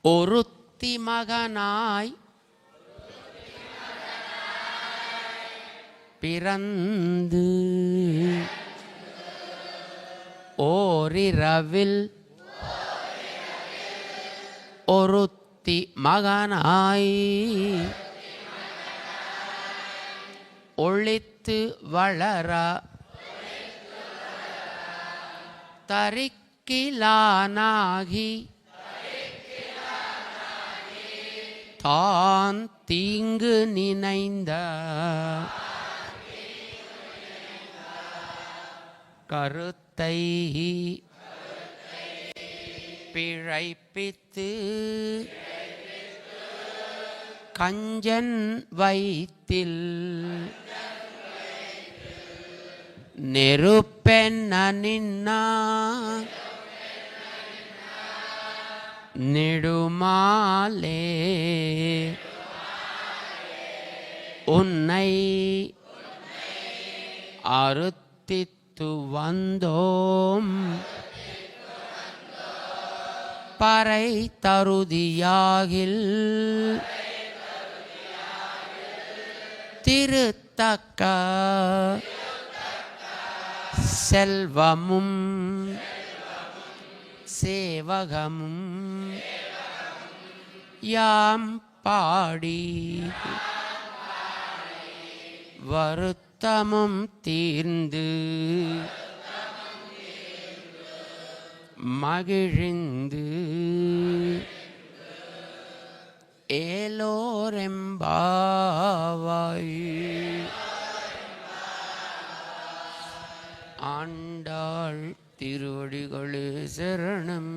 ஒருத்தி மகனாய் பிறந்து ஓரிரவில் ஒருத்தி மகனாய் ஒளித்து வளர தரிக்கிலானாகி தான் தீங்கு நினைந்த கருத்தை பிழைப்பித்து கஞ்சன் வயிற்றில் நெருப்பென்ன நின்னா நெடுமாலே உன்னை அறுத்தித்து வந்தோம் பறை தருதியாகில் திருத்தக்க செல்வமும் சேவகமும் யாம் பாடி வருத்தமும் தீர்ந்து மகிழ்ந்து ஏலோரெம்பாவாய். ஆண்டாள் திருவடிகளே சரணம்.